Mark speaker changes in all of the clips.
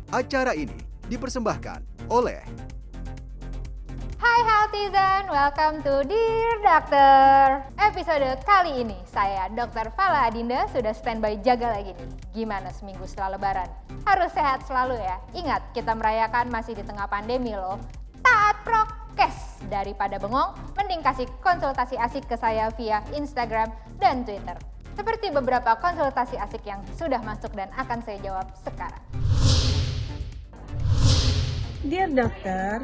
Speaker 1: Acara ini dipersembahkan oleh
Speaker 2: Hai Healthizen, welcome to Dear Doctor. Episode kali ini saya Dr. Fala Adinda sudah standby jaga lagi nih. Gimana seminggu setelah lebaran? Harus sehat selalu ya. Ingat, kita merayakan masih di tengah pandemi loh. Taat prokes, daripada bengong, mending kasih konsultasi asik ke saya via Instagram dan Twitter. Seperti beberapa konsultasi asik yang sudah masuk dan akan saya jawab sekarang.
Speaker 3: Dear dokter,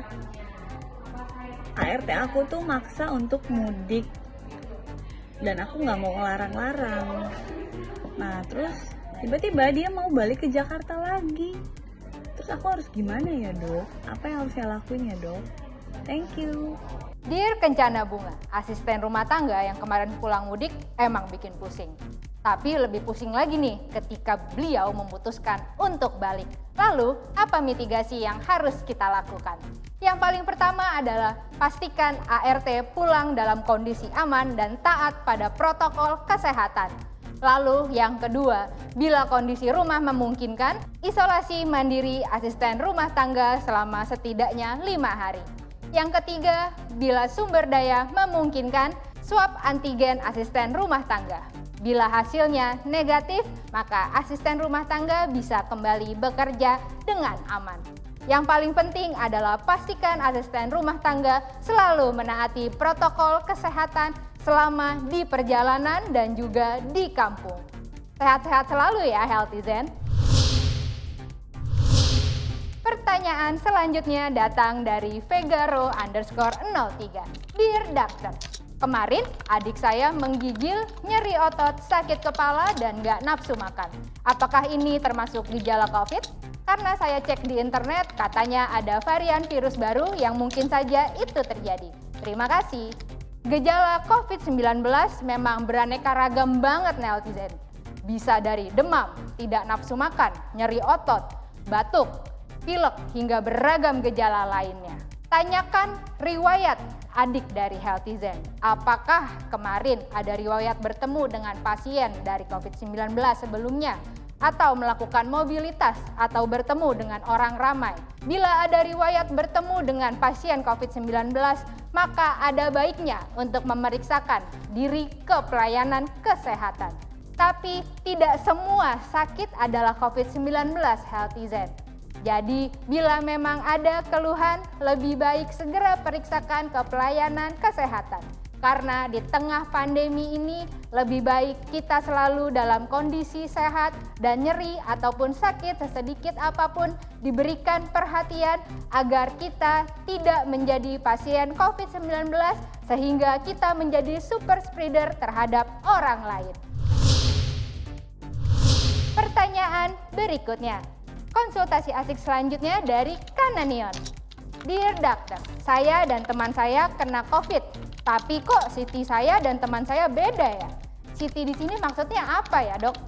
Speaker 3: ART aku tuh maksa untuk mudik dan aku nggak mau ngelarang-larang. Nah terus tiba-tiba dia mau balik ke Jakarta lagi. Terus aku harus gimana ya dok? Apa yang harus saya lakuin ya dok? Thank you.
Speaker 2: Dear Kencana Bunga, asisten rumah tangga yang kemarin pulang mudik emang bikin pusing. Tapi lebih pusing lagi nih ketika beliau memutuskan untuk balik. Lalu, apa mitigasi yang harus kita lakukan? Yang paling pertama adalah pastikan ART pulang dalam kondisi aman dan taat pada protokol kesehatan. Lalu yang kedua, bila kondisi rumah memungkinkan, isolasi mandiri asisten rumah tangga selama setidaknya 5 hari. Yang ketiga, bila sumber daya memungkinkan, swab antigen asisten rumah tangga. Bila hasilnya negatif, maka asisten rumah tangga bisa kembali bekerja dengan aman. Yang paling penting adalah pastikan asisten rumah tangga selalu menaati protokol kesehatan selama di perjalanan dan juga di kampung. Sehat-sehat selalu ya Healthizen. Pertanyaan selanjutnya datang dari Vegaro_03. Dear Doctor, kemarin adik saya menggigil, nyeri otot, sakit kepala, dan gak nafsu makan. Apakah ini termasuk gejala COVID? Karena saya cek di internet, katanya ada varian virus baru yang mungkin saja itu terjadi. Terima kasih. Gejala COVID-19 memang beraneka ragam banget netizen. Bisa dari demam, tidak nafsu makan, nyeri otot, batuk, pilek, hingga beragam gejala lainnya. Tanyakan riwayat adik dari Healthizen. Apakah kemarin ada riwayat bertemu dengan pasien dari COVID-19 sebelumnya? Atau melakukan mobilitas atau bertemu dengan orang ramai? Bila ada riwayat bertemu dengan pasien COVID-19, maka ada baiknya untuk memeriksakan diri ke pelayanan kesehatan. Tapi tidak semua sakit adalah COVID-19 Healthizen. Jadi, bila memang ada keluhan, lebih baik segera periksakan ke pelayanan kesehatan. Karena di tengah pandemi ini, lebih baik kita selalu dalam kondisi sehat dan nyeri ataupun sakit sesedikit apapun diberikan perhatian agar kita tidak menjadi pasien COVID-19 sehingga kita menjadi super spreader terhadap orang lain. Pertanyaan berikutnya. Konsultasi asik selanjutnya dari Kananion. Dear Doctor, saya dan teman saya kena COVID, tapi kok CT saya dan teman saya beda ya? CT di sini maksudnya apa ya dok?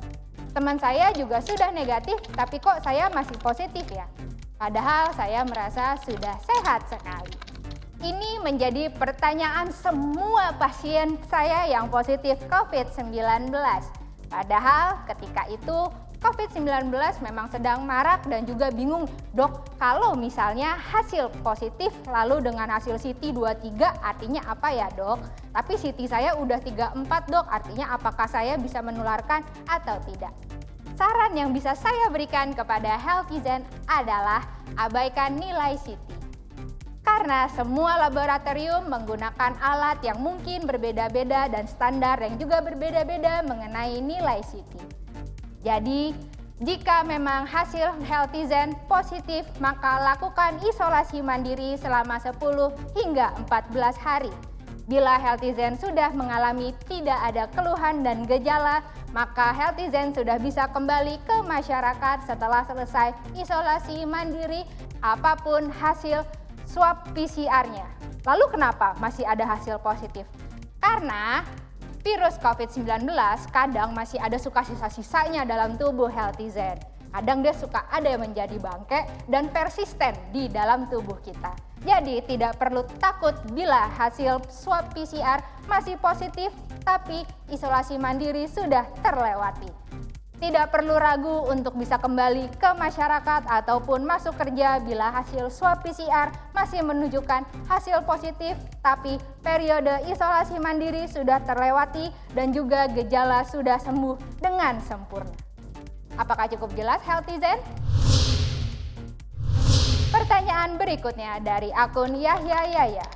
Speaker 2: Teman saya juga sudah negatif, tapi kok saya masih positif ya? Padahal saya merasa sudah sehat sekali. Ini menjadi pertanyaan semua pasien saya yang positif COVID-19. Padahal ketika itu COVID-19 memang sedang marak dan juga bingung, dok, kalau misalnya hasil positif lalu dengan hasil CT 23 artinya apa ya dok? Tapi CT saya udah 34 dok, artinya apakah saya bisa menularkan atau tidak? Saran yang bisa saya berikan kepada Healthizen adalah abaikan nilai CT. Karena semua laboratorium menggunakan alat yang mungkin berbeda-beda dan standar yang juga berbeda-beda mengenai nilai CT. Jadi, jika memang hasil Healthizen positif, maka lakukan isolasi mandiri selama 10 hingga 14 hari. Bila Healthizen sudah mengalami tidak ada keluhan dan gejala, maka Healthizen sudah bisa kembali ke masyarakat setelah selesai isolasi mandiri apapun hasil swab PCR-nya. Lalu kenapa masih ada hasil positif? Karena virus COVID-19 kadang masih ada suka sisa-sisanya dalam tubuh Healthizen. Kadang dia suka ada yang menjadi bangke dan persisten di dalam tubuh kita. Jadi tidak perlu takut bila hasil swab PCR masih positif tapi isolasi mandiri sudah terlewati. Tidak perlu ragu untuk bisa kembali ke masyarakat ataupun masuk kerja bila hasil swab PCR masih menunjukkan hasil positif, tapi periode isolasi mandiri sudah terlewati dan juga gejala sudah sembuh dengan sempurna. Apakah cukup jelas, Healthyzen? Pertanyaan berikutnya dari akun Yahya Yaya.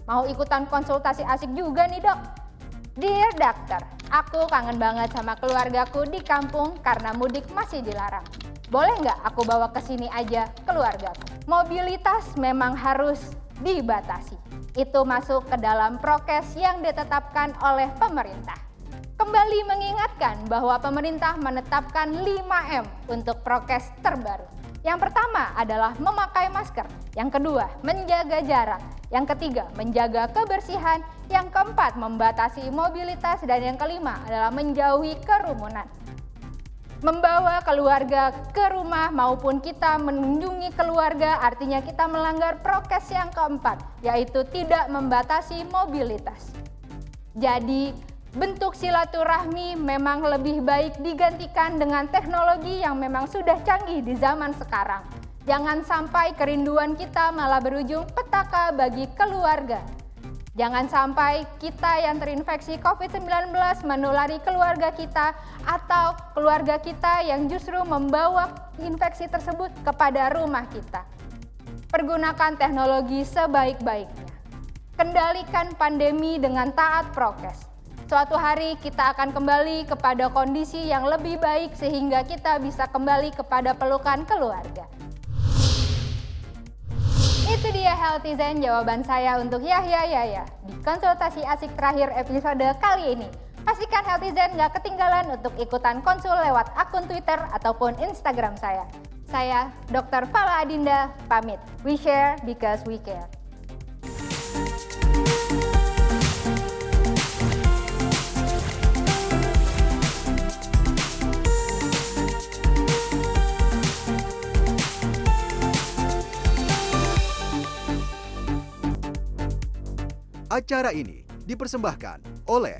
Speaker 2: Mau ikutan konsultasi asik juga nih, Dok? Dear Doctor, aku kangen banget sama keluargaku di kampung karena mudik masih dilarang. Boleh nggak aku bawa ke sini aja keluargaku? Mobilitas memang harus dibatasi. Itu masuk ke dalam prokes yang ditetapkan oleh pemerintah. Kembali mengingatkan bahwa pemerintah menetapkan 5M untuk prokes terbaru. Yang pertama adalah memakai masker, yang kedua menjaga jarak, yang ketiga menjaga kebersihan, yang keempat membatasi mobilitas, dan yang kelima adalah menjauhi kerumunan. Membawa keluarga ke rumah maupun kita mengunjungi keluarga artinya kita melanggar prokes yang keempat, yaitu tidak membatasi mobilitas. Jadi bentuk silaturahmi memang lebih baik digantikan dengan teknologi yang memang sudah canggih di zaman sekarang. Jangan sampai kerinduan kita malah berujung petaka bagi keluarga. Jangan sampai kita yang terinfeksi COVID-19 menulari keluarga kita atau keluarga kita yang justru membawa infeksi tersebut kepada rumah kita. Pergunakan teknologi sebaik-baiknya. Kendalikan pandemi dengan taat prokes. Suatu hari kita akan kembali kepada kondisi yang lebih baik sehingga kita bisa kembali kepada pelukan keluarga. Itu dia Healthyzen jawaban saya untuk Yahya Yaya di konsultasi asik terakhir episode kali ini. Pastikan Healthyzen gak ketinggalan untuk ikutan konsul lewat akun Twitter ataupun Instagram saya. Saya Dr. Fala Adinda pamit. We share because we care.
Speaker 1: Acara ini dipersembahkan oleh